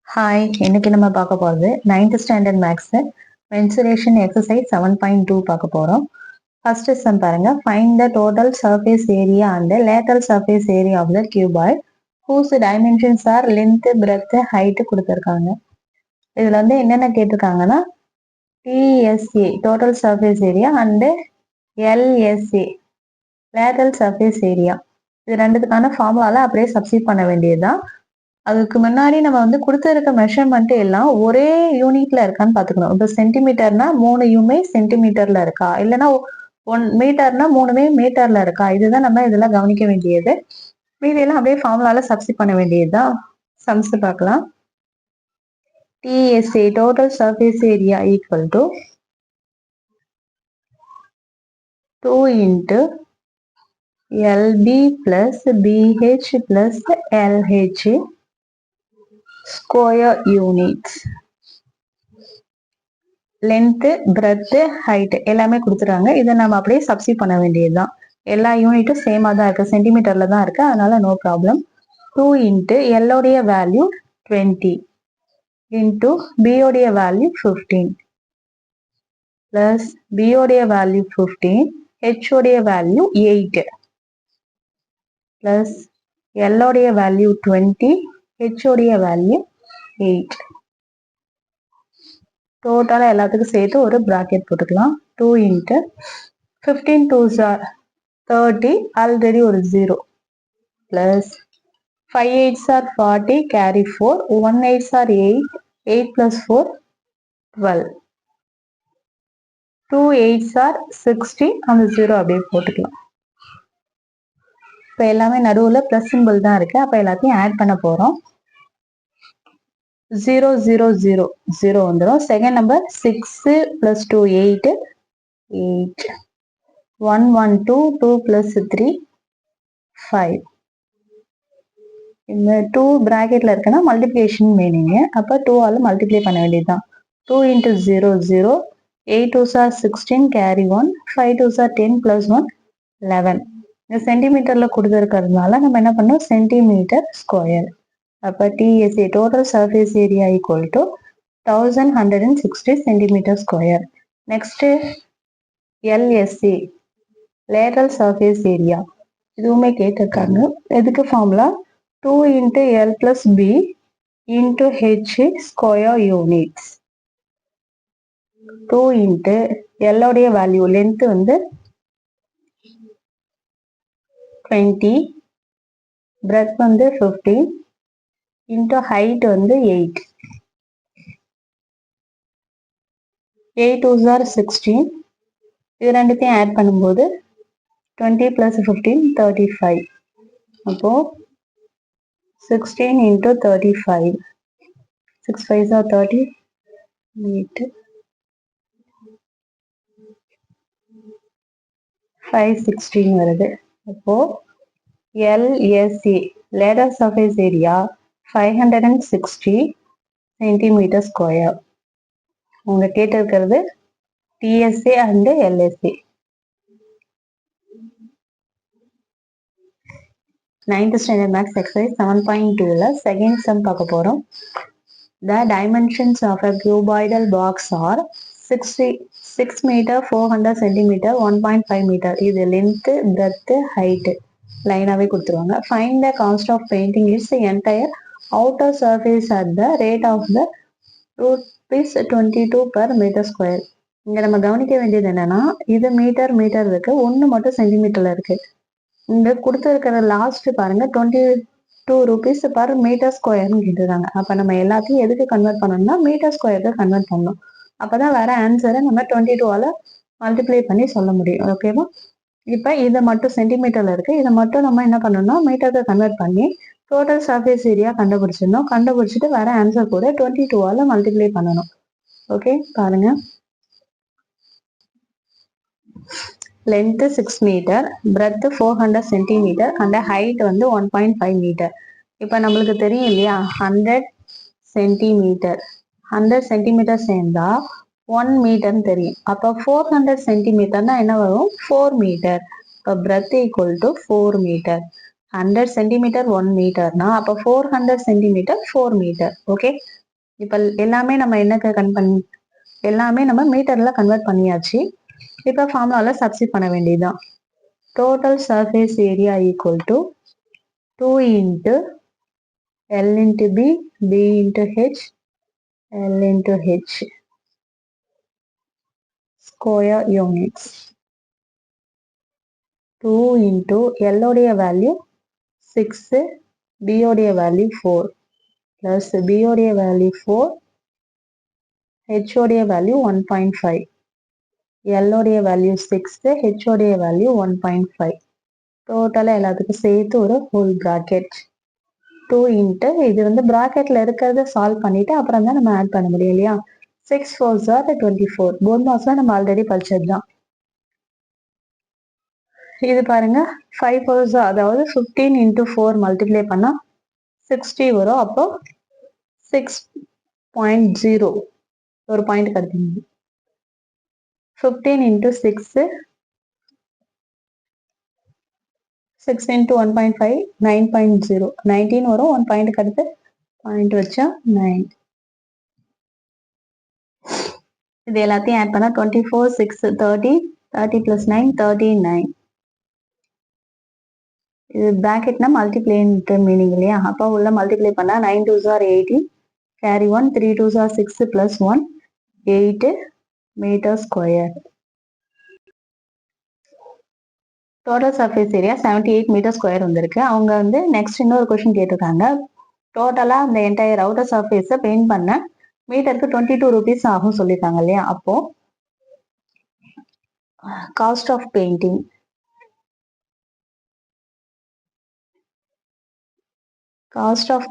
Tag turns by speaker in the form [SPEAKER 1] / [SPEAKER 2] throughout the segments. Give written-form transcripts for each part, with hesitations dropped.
[SPEAKER 1] Hi, இன்னைக்கு நம்ம பார்க்க போகிறது 9th standard maths mensuration exercise 7.2 பார்க்க போகிறோம். ஃபர்ஸ்ட் சம் பாருங்க. Find the total surface area and lateral surface area of the cuboid whose dimensions are length, breadth, height கொடுத்துருக்காங்க. இதுல வந்து என்னென்ன கேட்டிருக்காங்கன்னா TSA total surface area and LSA lateral surface area. இது ரெண்டுத்துக்கான ஃபார்முலால அப்படியே சப்ஸ்டிட் பண்ண வேண்டியதுதான். அதுக்கு முன்னாடி நம்ம வந்து கொடுத்துருக்க மெஷர்மெண்ட் எல்லாம் ஒரே யூனிட்ல இருக்கான்னு பாத்துக்கணும். இப்போ சென்டிமீட்டர்னா 3யுமே சென்டிமீட்டர்ல இருக்கா, இல்லைன்னா 1 மீட்டர்னா 3மே மீட்டர்ல இருக்கா, இதுதான் நம்ம இதெல்லாம் கவனிக்க வேண்டியது. மீதியெல்லாம் அப்படியே ஃபார்முலால சப்ஸ்டிட் பண்ண வேண்டியதுதான். சம்ஸ் பார்க்கலாம். TSA total surface area equal to 2 into LB plus BH plus LH square units. Length, breadth, height எல்லாமே கொடுத்துறாங்க. இதை நம்ம அப்படியே சப்ஸ்டிட் பண்ண வேண்டியதுதான். எல்லா யூனிட்டும் சேமா தான் இருக்கு, சென்டிமீட்டர்ல தான் இருக்கு, அதனால நோ ப்ராப்ளம். 2 into L உடைய வேல்யூ 20 into B உடைய வேல்யூ 15 plus B உடைய வேல்யூ 15, H உடைய வேல்யூ 8 plus L உடைய வேல்யூ 20, H உடைய வேல்யூ 8. டோட்டலா எல்லாத்துக்கும் சேர்த்து ஒரு பிராக்கெட் போட்டுக்கலாம். 2 into 15 2s are 30, ஆல்ரெடி ஒரு 0 plus 5 8s are 40, carry 4, 1 8s are 8, 8 plus 4 12, 2 8s are 60, அந்த 0 அப்படியே போட்டுக்கலாம். இப்போ எல்லாமே நடுவில் பிளஸ் சிம்பிள் தான் இருக்கு, அப்போ எல்லாத்தையும் ஆட் பண்ண போறோம். 0 0 0 0 வந்துடும். Second number 6 plus 2 8 8, 1 1 2 2 plus 3 5. இந்த 2 பிராக்கெட்ல இருக்குன்னா மல்டிப்ளிகேஷன் மீனிங், அப்போ 2 ஆல மல்டிப்ளை பண்ண வேண்டியதுதான். 2 into 0 0, 8 2s are 16, carry 1, 5 2s are 10 plus 1 11. இந்த சென்டிமீட்டர்ல கொடுத்துருக்கிறதுனால நம்ம என்ன பண்ணோம், சென்டிமீட்டர் ஸ்கொயர். அப்போ DSA total surface area equal to 1160 centimetre square. Next LSA lateral surface area, இதுவுமே கேட்டிருக்காங்க. எதுக்கு formula 2 into L plus B into H square units. 2 into L உடைய value length வந்து 20, பிரெத் வந்து 15 into height வந்து 8. 8 2s are 16, இது ரெண்டுத்தையும் add பண்ணும்போது 20 plus 15 35. அப்போ 16 into 35, 6 5s are 30, 8 5 16 வருது. அப்போ LSA lateral surface area 560 centimetre square. உங்க கேட்டிருக்கிறது TSA and LSA. 9th standard maths exercise 7.2ல செகண்ட் சம் பார்க்க போறோம். The dimensions of a cuboidal box are 6 meter, 400 centimeter, 1.5 meter. இது length, breadth, height லைனாவே கொடுத்துருவாங்க. Find the cost of painting its entire outer surface at the rate of the ₹22 per meter square. இங்க நம்ம கவனிக்க வேண்டியது என்னன்னா, இது மீட்டர் இருக்கு, ஒன்னு மட்டும் சென்டிமீட்டர்ல இருக்கு. இங்க கொடுத்துருக்கிற லாஸ்ட் பாருங்க 22 rupees per மீட்டர் ஸ்கொயர்னு கேட்டுருக்காங்க. அப்ப நம்ம எல்லாத்தையும் எதுக்கு கன்வெர்ட் பண்ணணும்னா மீட்டர் ஸ்கொயருக்கு கன்வெர்ட் பண்ணணும். அப்பதான் வேற ஆன்சரை நம்ம 22ஆல மல்டிப்ளை பண்ணி சொல்ல முடியும். ஓகேவா? இப்ப இதை மட்டும் சென்டிமீட்டர்ல இருக்கு, இதை மட்டும் நம்ம என்ன பண்ணணும்னா மீட்டருக்கு கன்வெர்ட் பண்ணி டோட்டல் சர்ஃபேஸ் ஏரியா கண்டுபிடிச்சிடணும். கண்டுபிடிச்சிட்டு வேற ஆன்சர் கூட 22ஆல மல்டிப்ளை பண்ணணும். ஓகே, பாருங்க. லென்த் 6 மீட்டர், பிரெத் 400 சென்டிமீட்டர், அந்த ஹைட் வந்து 1.5 மீட்டர். இப்போ நம்மளுக்கு தெரியும் இல்லையா, 100 சென்டிமீட்டர் 100 சென்டிமீட்டர் சேர்ந்தா 1 மீட்டர்னு தெரியும். அப்போ 400 சென்டிமீட்டர்னா என்ன வரும், 4 மீட்டர். இப்போ breadth equal to 4 metre. 100 centimetre 1 மீட்டர்னா அப்போ 400 சென்டிமீட்டர் 4 மீட்டர். ஓகே, இப்போ எல்லாமே நம்ம எல்லாமே நம்ம மீட்டர்ல கன்வெர்ட் பண்ணியாச்சு. இப்போ ஃபார்முலால சப்ஸ்டிட் பண்ண வேண்டியதுதான். Total surface area equal to 2 into L into B, B into H, L into H square units. 2 into L உடைய வேல்யூ 6, B உடைய வேல்யூ 4 plus B உடைய வேல்யூ 4, H உடைய வேல்யூ 1.5, L உடைய வேல்யூ 6, H உடைய value 1.5. டோட்டலாக எல்லாத்துக்கும் சேர்த்து ஒரு ஹோல் ப்ராக்கெட் 2 இன்ட்டு இது வந்து ப்ராக்கெட்ல இருக்கிறத சால்வ் பண்ணிட்டு அப்புறம் தான் நம்ம ஆட் பண்ண முடியும் இல்லையா. 6 4s are 24. போர்ட் மாஸ்ல நம்ம ஆல்ரெடி படிச்சது தான். இது பாருங்க 5 4s அதாவது 15 இன்ட்டு 4 மல்டிப்ளை பண்ணா 60 வரும். அப்போ 6.0 ஒரு பாயிண்ட் கிடைக்கும். 15 இன்ட்டு 6 6 இன்ட்டு 1.5 9.0 19 வரும். 1 பாயிண்ட் அடுத்து பாயிண்ட் வச்சா 9. இது எல்லாத்தையும் ஆட் பண்ணா 24 6 30 30 plus 9 39. இது பிராக்கெட்னா மல்டிப்ளைன்ட்டு மீனிங் இல்லையா. அப்போ உள்ள மல்டிப்ளை பண்ணா 9 2s are 18, carry 1, 3 2s are 6 plus 1 8 metre square. Total surface area 78 metre square வந்திருக்கு. அவங்க வந்து நெக்ஸ்ட் இன்னொரு கொஸ்டின் கேட்டிருக்காங்க. டோட்டலா அந்த என்டையர் அவுட்டர் சர்ஃபேஸை பெயிண்ட் பண்ண மீட்டருக்கு 22 rupees ஆகும் சொல்லியிருக்காங்க இல்லையா. அப்போ cost of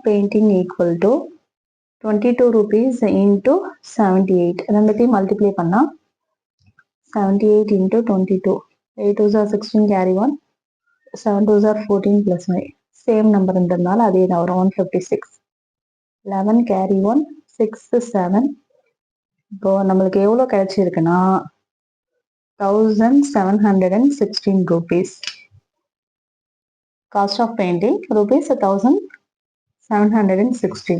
[SPEAKER 1] painting equal to 22 rupees into 78. ரெண்டுத்தையும் மல்டிப்ளை பண்ணா 78 into 22. 8 2s are 16, carry 1, 7 2s are 14 plus 9. Same number இருந்ததுனால அதே தான் வரும் 156. 11 carry 1, 6 7. இப்போ நம்மளுக்கு எவ்வளோ கிடைச்சிருக்குன்னா 1716 rupees. Cost of painting rupees 1716.